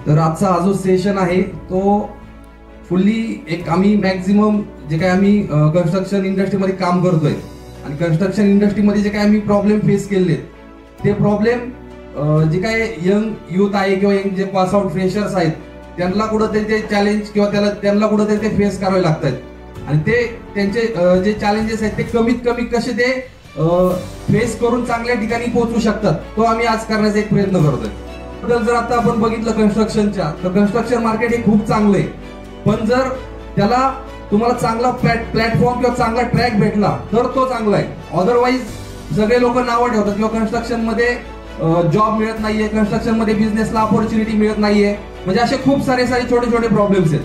तर आजचा हा जो सेशन आहे तो फुल्ली एक आम्ही मॅक्झिमम जे काही आम्ही कन्स्ट्रक्शन इंडस्ट्रीमध्ये काम करतोय आणि कन्स्ट्रक्शन इंडस्ट्रीमध्ये जे काही आम्ही प्रॉब्लेम फेस केले ते प्रॉब्लेम जे काही यंग युथ आहे किंवा यंग जे पास आउट फ्रेशर्स आहेत त्यांना कुठंतरी ते चॅलेंज किंवा त्यांना कुठंतरी ते फेस करावे लागतात आणि ते त्यांचे जे चॅलेंजेस आहेत ते कमीत कमी कसे ते फेस करून चांगल्या ठिकाणी पोहोचू शकतात तो आम्ही आज करण्याचा एक प्रयत्न करतोय. जर आता आपण बघितलं कन्स्ट्रक्शनच्या तर कन्स्ट्रक्शन मार्केट हे खूप चांगलं आहे पण जर त्याला तुम्हाला चांगला प्लॅटफॉर्म किंवा चांगला ट्रॅक भेटला तर तो चांगला आहे. अदरवाईज सगळे लोक नावं ठेवतात किंवा कन्स्ट्रक्शन मध्ये जॉब मिळत नाहीये, कन्स्ट्रक्शन मध्ये बिझनेसला ऑपॉर्च्युनिटी मिळत नाहीये, म्हणजे असे खूप सारे छोटे छोटे प्रॉब्लेम्स आहेत.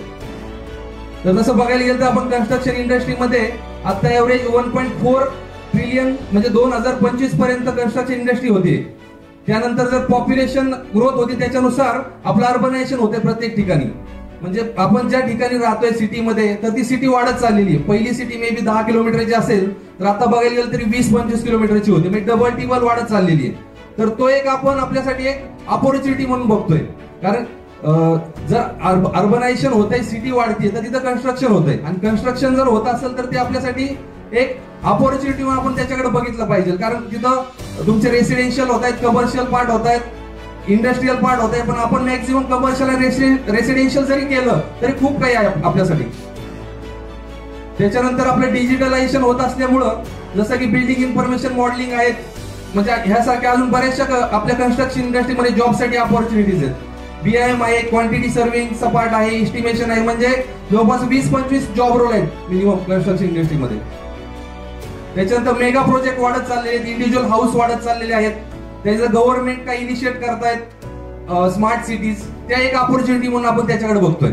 तर तसं बघायला गेलं तर आपण कन्स्ट्रक्शन इंडस्ट्रीमध्ये आता एव्हरेज 1.4 ट्रिलियन म्हणजे 2025 पर्यंत कन्स्ट्रक्शन इंडस्ट्री होती. त्यानंतर जर पॉप्युलेशन ग्रोथ होती त्याच्यानुसार आपलं अर्बनायझेशन होते प्रत्येक ठिकाणी. म्हणजे आपण ज्या ठिकाणी राहतोय सिटीमध्ये तर ती सिटी वाढत चाललेली आहे. पहिली सिटी मे बी 10 किलोमीटरची असेल तर आता बघायला गेलं तरी 20-25 किलोमीटरची होती, म्हणजे डबल टिबल वाढत चाललेली आहे. तर तो एक आपण आपल्यासाठी एक अपॉर्च्युनिटी म्हणून बघतोय. कारण जर अर्बनायझेशन होतंय, सिटी वाढते तर तिथं कन्स्ट्रक्शन होतंय आणि कन्स्ट्रक्शन जर होत असेल तर ते आपल्यासाठी एक अपॉर्च्युनिटी म्हणून आपण त्याच्याकडे बघितलं पाहिजे. कारण तिथं तुमचे रेसिडेन्शियल होत आहेत, कमर्शियल पार्ट होत आहेत, इंडस्ट्रियल पार्ट होत आहे, पण आपण मॅक्झिमम कमर्शियल आणि रेसिडेन्शियल जरी केलं तरी खूप काही आहे आपल्यासाठी. त्याच्यानंतर आपलं डिजिटलायझेशन होत असल्यामुळं जसं की बिल्डिंग इन्फॉर्मेशन मॉडेलिंग आहेत, म्हणजे ह्यासारख्या अजून बऱ्याचशा आपल्या कन्स्ट्रक्शन इंडस्ट्रीमध्ये जॉबसाठी अपॉर्च्युनिटीज आहेत. BIM आहे, क्वांटिटी सर्विंग सपाट आहे, एस्टिमेशन आहे, म्हणजे जवळपास 20-25 जॉब रोल आहेत मिनिमम कन्स्ट्रक्शन इंडस्ट्रीमध्ये. त्याच्यानंतर मेगा प्रोजेक्ट वाढत चाललेले आहेत, इंडिव्हिज्युअल हाऊस वाढत चाललेले आहेत. त्याचं गव्हर्नमेंट काही इनिशिएट करतायत स्मार्ट सिटीज, त्या एक अपॉर्च्युनिटी म्हणून आपण त्याच्याकडे बघतोय.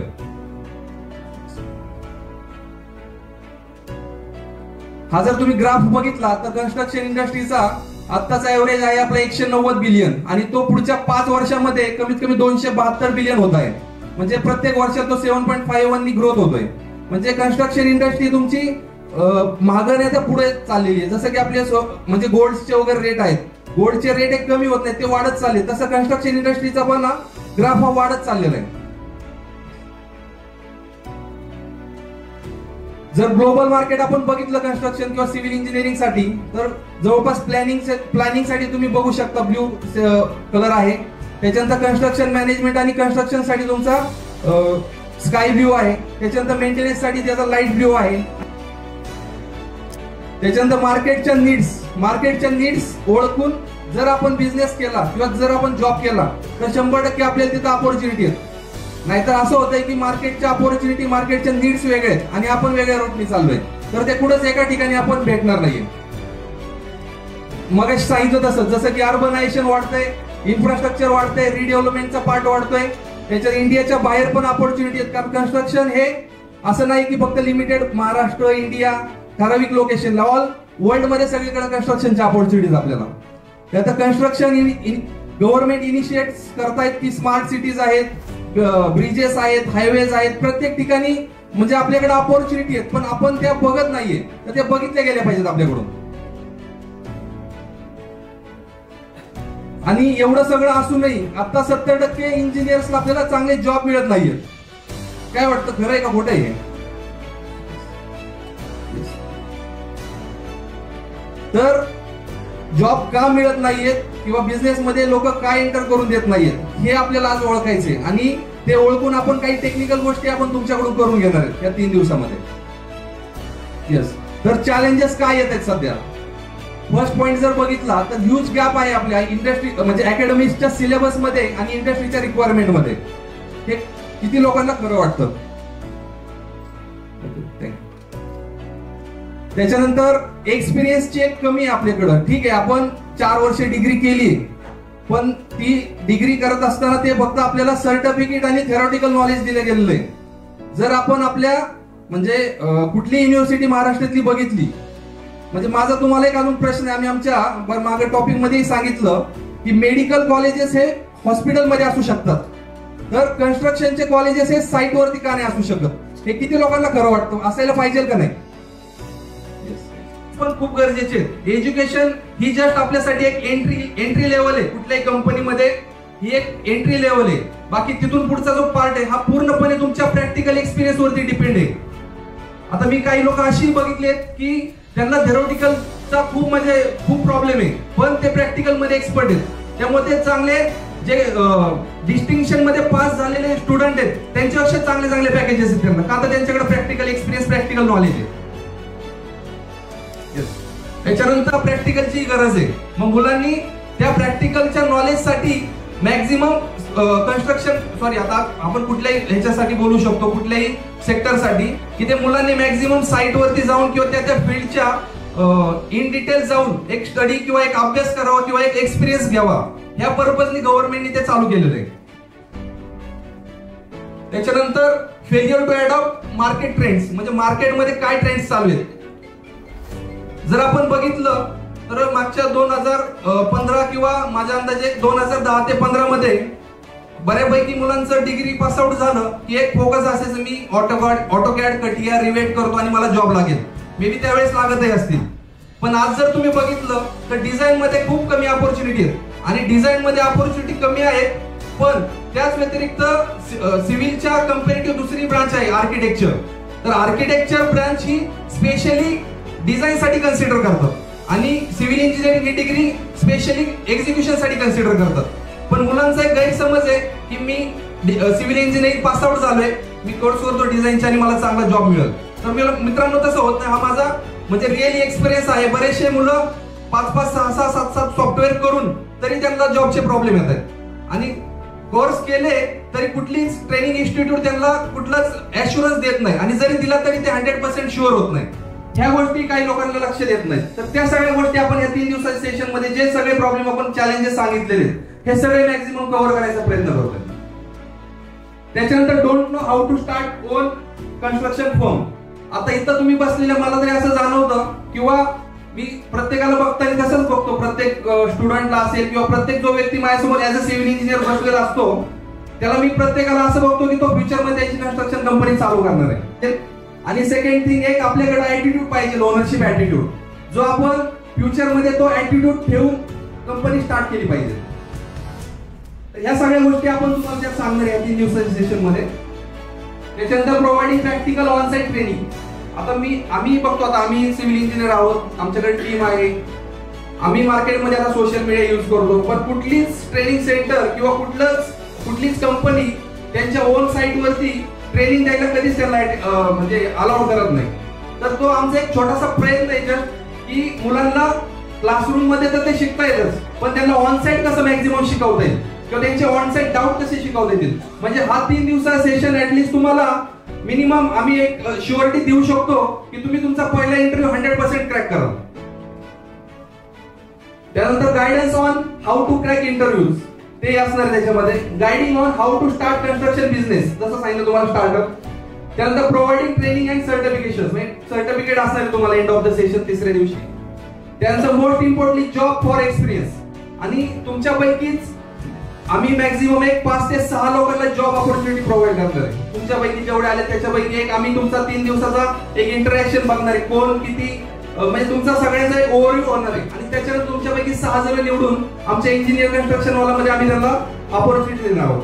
हा जर तुम्ही ग्राफ बघितला तर कन्स्ट्रक्शन इंडस्ट्रीचा आत्ताचा एव्हरेज आहे आपला 190 बिलियन आणि तो पुढच्या 5 वर्षामध्ये कमीत कमी 272 बिलियन होत आहे. म्हणजे प्रत्येक वर्षात तो 7.51 नी ग्रोथ होतोय. म्हणजे कन्स्ट्रक्शन इंडस्ट्री तुमची महागण्याच्या पुढे चाललेली आहे. जसं की आपले म्हणजे गोल्डचे वगैरे रेट आहेत, गोल्डचे रेट एक कमी होत नाही, ते वाढत चालले. तसं कन्स्ट्रक्शन इंडस्ट्रीचा पण ग्राफ हा वाढत चाललेला आहे. जर ग्लोबल मार्केट आपण बघितलं कन्स्ट्रक्शन किंवा सिव्हिल इंजिनिअरिंग साठी तर जवळपास प्लॅनिंग साठी तुम्ही बघू शकता ब्ल्यू कलर आहे. त्याच्यानंतर कन्स्ट्रक्शन मॅनेजमेंट आणि कन्स्ट्रक्शन साठी तुमचा स्काय ब्ल्यू आहे. त्याच्यानंतर मेंटेनन्स साठी त्याचा लाईट ब्ल्यू आहे. त्याच्यानंतर मार्केटच्या नीड्स ओळखून जर आपण बिझनेस केला किंवा जर आपण जॉब केला तर 100% आपल्याला तिथं अपॉर्च्युनिटी आहेत. नाहीतर असं होतंय की मार्केटच्या अपॉर्च्युनिटी, मार्केटच्या नीड्स वेगळे आहेत आणि आपण वेगळ्या रूटने चाललोय तर ते कुठंच एका ठिकाणी आपण भेटणार नाहीये. मग सांगितलं तसं जसं की अर्बनायझेशन वाढतंय, इन्फ्रास्ट्रक्चर वाढतंय, रिडेव्हलपमेंटचा पार्ट वाढतोय. त्याच्यात इंडियाच्या बाहेर पण अपॉर्च्युनिटी आहेत. कारण कन्स्ट्रक्शन हे असं नाही की फक्त लिमिटेड महाराष्ट्र, इंडिया, ठराविक लोकेशनला, ऑल वर्ल्ड मध्ये सगळीकडे कन्स्ट्रक्शनच्या अपॉर्च्युनिटीज आपल्याला. त्यात कन्स्ट्रक्शन गव्हर्नमेंट इनिशिएट करतायत की स्मार्ट सिटीज आहेत, ब्रिजेस आहेत, हायवेज आहेत, प्रत्येक ठिकाणी म्हणजे आपल्याकडे अपॉर्च्युनिटी आहेत पण आपण त्या बघत नाहीये. तर त्या बघितल्या गेल्या पाहिजेत आपल्याकडून. आणि एवढं सगळं असूनही आता 70% इंजिनियर्सला आपल्याला चांगले जॉब मिळत नाहीये. काय वाटतं, खरं आहे का खोटं आहे? तर जॉब का मिळत नाहीयेत किंवा बिझनेस मध्ये लोक का एंटर करून देत नाहीयेत हे आपल्याला आज ओळखायचे आणि ते ओळखून आपण काही टेक्निकल गोष्टी आपण तुमच्याकडून करून घेणार आहेत या 3 दिवसामध्ये. येस. तर चॅलेंजेस काय येत आहेत सध्या? फर्स्ट पॉइंट जर बघितला तर ह्यूज गॅप आहे आपल्या इंडस्ट्री म्हणजे अकॅडमिक्सच्या सिलेबस मध्ये आणि इंडस्ट्रीच्या रिक्वायरमेंट मध्ये. हे किती लोकांना खरं वाटतं? त्याच्यानंतर एक्सपिरियन्सची एक कमी आहे आपल्याकडं. ठीक आहे, आपण 4 वर्ष डिग्री केली पण ती डिग्री करत असताना ते फक्त आपल्याला सर्टिफिकेट आणि थेरॉटिकल नॉलेज दिले गेलेलं आहे. जर आपण आपल्या म्हणजे कुठली युनिव्हर्सिटी महाराष्ट्रातली बघितली, म्हणजे माझा तुम्हाला एक अजून प्रश्न आहे. आम्ही आमच्या मागे टॉपिक मध्ये सांगितलं की मेडिकल कॉलेजेस हे हॉस्पिटलमध्ये असू शकतात, तर कन्स्ट्रक्शनचे कॉलेजेस हे साईटवरती का नाही असू शकत? हे किती लोकांना खरं वाटतं? असायला पाहिजे का नाही? पण खूप गरजेचे आहेत. एज्युकेशन ही जस्ट आपल्यासाठी एक एंट्री लेवल आहे. कुठल्याही कंपनीमध्ये ही एक एंट्री लेवल आहे. बाकी तिथून पुढचा जो पार्ट आहे हा पूर्णपणे तुमच्या प्रॅक्टिकल एक्सपिरियन्स वरती डिपेंड आहे. आता मी काही लोक अशी बघितली आहेत की त्यांना थेरोटिकलचा खूप प्रॉब्लेम आहे, पण ते प्रॅक्टिकल मध्ये एक्सपर्ट आहेत. त्यामुळे ते चांगले जे डिस्टिंक्शन मध्ये पास झालेले स्टुडंट आहेत त्यांच्यापेक्षा चांगले पॅकेजेस आहेत त्यांना, का तर त्यांच्याकडे प्रॅक्टिकल एक्सपिरियन्स, प्रॅक्टिकल नॉलेज आहे. त्याच्यानंतर प्रॅक्टिकलची गरज आहे. मग मुलांनी त्या प्रॅक्टिकलच्या नॉलेज साठी मॅक्झिमम आता आपण कुठल्याही ह्याच्यासाठी बोलू शकतो, कुठल्याही सेक्टरसाठी, की ते मुलांनी मॅक्झिमम साईट वरती जाऊन किंवा त्या फील्डच्या इन डिटेल जाऊन एक स्टडी किंवा एक अभ्यास करावा किंवा एक एक्सपिरियन्स घ्यावा, ह्या पर्पजनी गव्हर्नमेंटने ते चालू केलेलं आहे. त्याच्यानंतर failure to adopt market trends, म्हणजे मार्केटमध्ये काय ट्रेंड्स चालू आहेत. जर आपण बघितलं तर मागच्या 2015 किंवा माझ्या अंदाजे 2010 ते 15 मध्ये बऱ्यापैकी मुलांचं डिग्री पास आउट झालं की एक फोकस असायचं, मी ऑटोकॅड, कटिया, रिवेट करतो आणि मला जॉब लागेल. मे बी त्यावेळेस लागतही असतील. पण आज जर तुम्ही बघितलं तर डिझाईन मध्ये खूप कमी ऑपॉर्च्युनिटी आहेत आणि डिझाईन मध्ये ऑपॉर्च्युनिटी कमी आहेत. पण त्याच व्यतिरिक्त सिव्हिलच्या कंपॅरेटिव्ह दुसरी ब्रांच आहे आर्किटेक्चर. तर आर्किटेक्चर ब्रांच ही स्पेशली डिझाईन साठी कन्सिडर करतात आणि सिव्हिल इंजिनिअरिंग ही डिग्री स्पेशली एक्झिक्युशन साठी कन्सिडर करतात. पण मुलांचा एक गैरसमज आहे की मी सिव्हिल इंजिनिअरिंग पास आउट झालोय, मी कोर्स करतो डिझाईनचा आणि मला चांगला जॉब मिळेल. तर मित्रांनो तसं होत नाही. हा माझा म्हणजे रिअली एक्सपिरियन्स आहे. बरेचसे मुलं 5-5, 6-6, 7-7 सॉफ्टवेअर करून तरी त्यांना जॉबचे प्रॉब्लेम येत आहेत आणि कोर्स केले तरी कुठलीच ट्रेनिंग इन्स्टिट्यूट त्यांना कुठलाच ऍश्युरन्स देत नाही आणि जरी दिला तरी ते 100% शुअर होत नाही. ह्या गोष्टी काही लोकांना लक्ष देत नाही. तर त्या सगळ्या गोष्टी आपण या 3 दिवसाच्या सेशन मध्ये जे सगळे प्रॉब्लेम आपण चॅलेंजेस सांगितलेले हे सगळे मॅक्झिमम कव्हर करायचा प्रयत्न करतोय. त्याच्यानंतर don't know how to start own construction firm. आता इथं तुम्ही बसलेल्या मला तरी असं जाणवतं किंवा मी प्रत्येकाला बघताना तसंच बघतो, प्रत्येक स्टुडंटला असेल किंवा प्रत्येक जो व्यक्ती माझ्यासमोर ऍज अ सिव्हिल इंजिनियर बसलेला असतो त्याला मी प्रत्येकाला असं बघतो की तो फ्युचर मध्ये त्याची कन्स्ट्रक्शन कंपनी चालू करणार आहे. आणि सेकंड थिंग, एक आपल्याकडे ऍटिट्यूड पाहिजे, ओनरशिप ऍटिट्यूड, जो आपण फ्युचर मध्ये तो ऍटिट्यूड ठेवून कंपनी स्टार्ट केली पाहिजे. ह्या सगळ्या गोष्टी आपण तुम्हाला सांगणार या 3 दिवसाच्या सेशन मध्ये. त्याच्यानंतर providing practical on site training. आता आम्ही बघतो, आता आम्ही सिव्हिल इंजिनियर आहोत, आमच्याकडे टीम आहे, आम्ही मार्केटमध्ये आता सोशल मीडिया यूज करतो, पण कुठलीच ट्रेनिंग सेंटर किंवा कुठलीच कंपनी त्यांच्या ओन साइट वरती ट्रेनिंग द्यायला कधीच त्यांना म्हणजे अलाउड करत नाही. तर तो आमचा एक छोटासा प्रयत्न आहे की मुलांना क्लासरूम मध्ये तर ते शिकता येतच, पण त्यांना ऑन साइट कसं मॅक्झिमम शिकवता येईल किंवा त्यांचे ऑन साइट डाऊट कसे शिकवता येतील. म्हणजे हा 3 दिवसाचा सेशन ऍटलीस्ट तुम्हाला मिनिमम आम्ही एक शुअरिटी देऊ शकतो की तुम्ही तुमचा पहिला इंटरव्ह्यू 100% क्रॅक कराल. त्यानंतर guidance on how to crack interviews ते असणार त्याच्यामध्ये. Guiding on how to start construction business, जसं सांगितलं तुम्हाला स्टार्टअप. त्यानंतर प्रोव्हाइडिंग ट्रेनिंग अँड सर्टिफिकेशन, म्हणजे सर्टिफिकेट असणार तुम्हाला एंड ऑफ द सेशन 3ऱ्या दिवशी. त्यानंतर most importantly job for experience. आणि तुमच्यापैकीच आम्ही मॅक्झिमम 5 ते 6 लोकांना जॉब ऑपॉर्च्युनिटी प्रोव्हाइड करणार आहे. तुमच्यापैकी जेवढे आले त्याच्यापैकी एक आम्ही तुमचा 3 दिवसाचा एक इंटरॅक्शन बघणार आहे, कोण किती, म्हणजे तुमचा सगळ्यांचा एक ओव्हरव्ह्यू होणार आहे आणि त्याच्यानंतर तुमच्यापैकी 6 जण निवडून आमच्या इंजिनियर कन्स्ट्रक्शन वाला मध्ये आम्ही त्यांना ऑपॉर्च्युनिटी देणार आहोत.